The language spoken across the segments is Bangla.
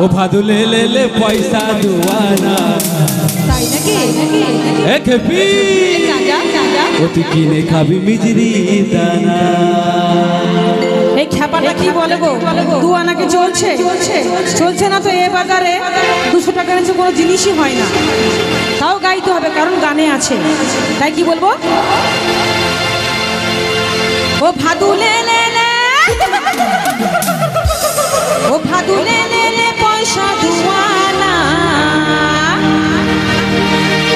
ও ভাদু লে লে লে পয়সা দুয়ানা তাই নাকি এ খেপি ও তুই কিনে খাবি মিজরি দানা। এই খ্যাপাটা কি বলে গো, দু আনাকে চলছে চলছে না তো এ বাজারে 200 টাকার নিচে কোনো জিনিসই হয় না। তাও গাইতে হবে কারণ গানে আছে, তাই কি বলবো? ও ভাদু লে লে লে, ও ভাদু লে লে লে পয়সা দুয়ানা।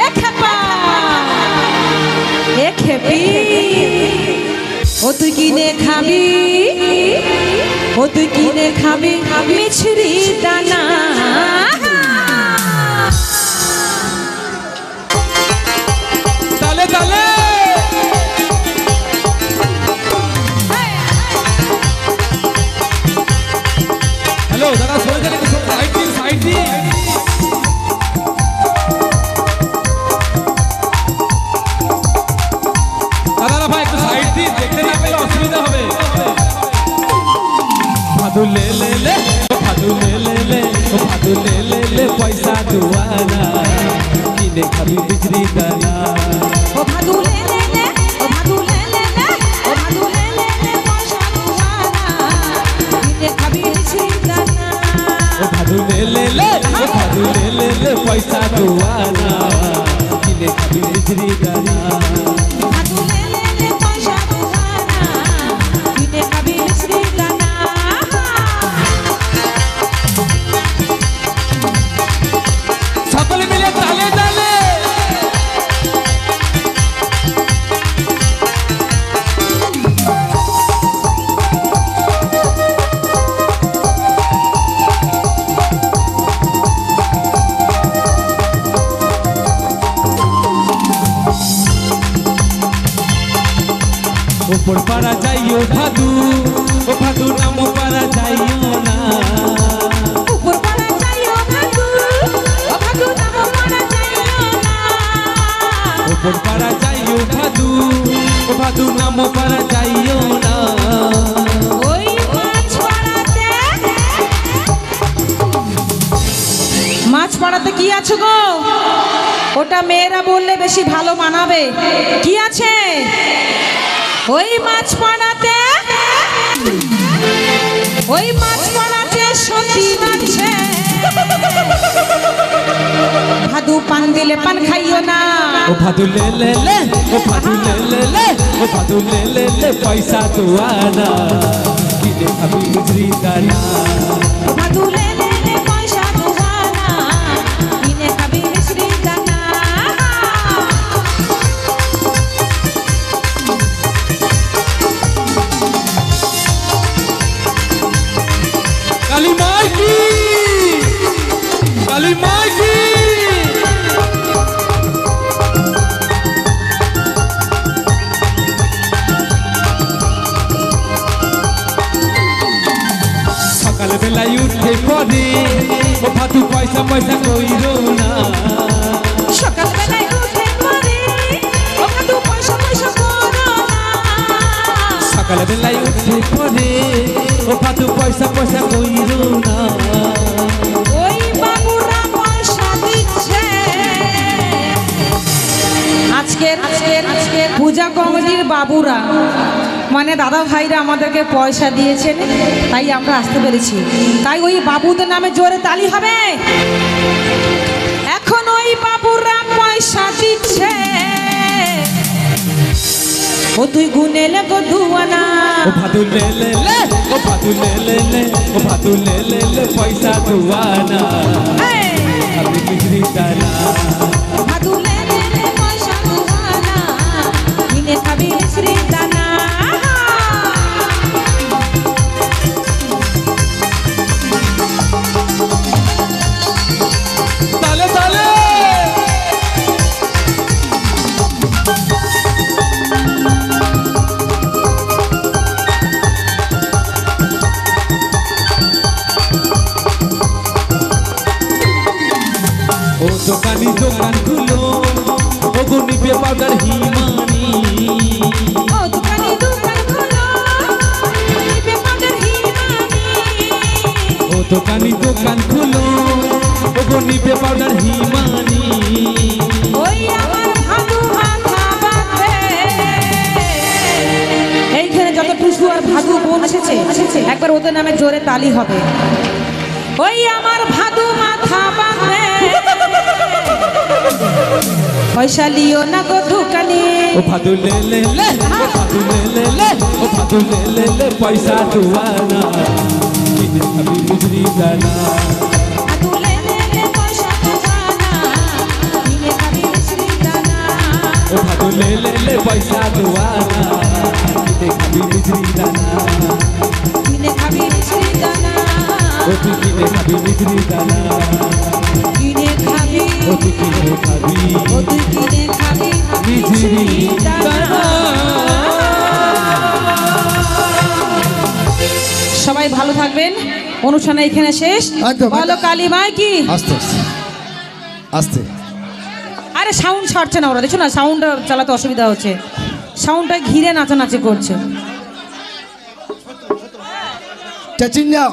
এ খ্যাপা এ খেপি ও তুই কিনে খাবি, ও তুই কিনে খাবি মিছরি দানা। তালে তালে হ্যালো দাদা সরে যান একটু সাইড দিন দাদা ভাই একটু সাইড দিন, দেখতে না পেলে অসুবিধা হবে। ভাদু লে লে লে ও ভাদু লে লে লে ও ভাদু লে লে লে পয়সা দুয়ানা কিনে খাবি বিজরি দানা। ও ভাদু লে লে লে, ও ভাদু লে লে লে, ও ভাদু লে লে লে পয়সা দুয়ানা কিনে খাবি মিছরি দানা। ও ভাদু লে লে লে ও ভাদু লে লে লে পয়সা দুয়ানা কিনে খাবি বিজরি দানা। ভাদু লে লে লে পয়সা দুয়ানা কিনে খাবি মিছরি দানা। সকলে মিলে তালে তালে উপর পারা যাইও ভাদু, ও ভাদু নাম পারা যাইও না। উপর পাড়া যাইও ভাদু, ও ভাদু নাম পাড়া যাইও না। উপর পারা যাইও ভাদু, ও ভাদু নাম পারা যাইও না। ওই মাছ পাড়াতে, মাছ পাড়াতে কি আছে গো? ওটা মেয়েরা বললে বেশি ভালো মানাবে। কি আছে ওই মাছ পাড়াতে? ওই মাছ পাড়াতে সতী আছে। ভাদু পান দিলে পান খাইও না। ও ভাদু লে লে লে ও ভাদু লে লে লে ও ভাদু লে লে লে পয়সা দুয়ানা কিনে খাবি বিজরি দানা। ভাদু লে লে লে পয়সা দুয়ানা কিনে খাবি মিছরি দানা। কালী মাই কি, কালী মাই কি। সকাল বেলায় উঠে পরে ও ভাদু পয়সা পয়সা কইরো না। সকাল বেলায় উঠে পড়ে ও ভাদু পয়সা পয়সা করো না। সকাল বেলায় উঠে পরে ও ভাদু পয়সা পয়সা কইরো না। ওই বাবুরা পয়সা দিচ্ছে। আজকের পূজা কমিটির বাবুরা মানে দাদা ভাইরা আমাদেরকে পয়সা দিয়েছেন, তাই আমরা আসতে পেরেছি। তাই ওই বাবুদের নামে জোরে তালি হবে। এখন ওই বাবুরা পয়সা দিচ্ছে। ও তুই গুনেলে গো দুয়ানা। ও ভাদু লে লে লে ও ভাদু লে লে লে ও ভাদু লে লে লে পয়সা দুয়ানা খাবি বিজরি দানা। ভাদু লে লে লে পয়সা দুয়ানা কিনে খাবি মিছরি দানা। তালে তালে ও দোকানি দোকান খুলো ও গুনিবে পাউডার হিমানি। ও দোকানি দোকান খোলো নিবে পাউডার হিমানি। দোকানি দোকান খুলো ওগো নিবে পাউডার হিমানি ওই আমার ভাদু মাথা বাঁধবে। এইখানে যত টুসু আর ভাদু বোন এসেছে একবার ওদের নামে জোরে তালি হবে। ওই আমার ভাদু মাথা বাঁধবে, পয়সা লিও না গো দোকানি। ও ভাদু লে লে লে, ও ভাদু লে লে লে, ও ভাদু লে লে লে, পয়সা দুয়ানা কিনে খাবি মিজরি দানা। ভাদু লে লে লে, পয়সা দুয়ানা কিনে খাবি মিজরি দানা। ও ভাদু লে লে লে, পয়সা দুয়ানা কিনে খাবি মিজরি দানা। কিনে খাবি মিজরি দানা, ও তুই কিনে খাবি মিজরি দানা। কিনে খাবি, ও তুই কিনে খাবি ও তুই কিনে খাবি মিজরি দানা। সবাই ভালো থাকবেন। অনুষ্ঠান এখানে শেষ। একদম, বলো একদম। কালী মাই কি? আস্তে আস্তে আস্তে। আরে সাউন্ড ছাড়ছে না ওরা, দেখছো না সাউন্ড চালাতে অসুবিধা হচ্ছে, সাউন্ডটা ঘিরে নাচানাচি করছে। চাচিন যাও।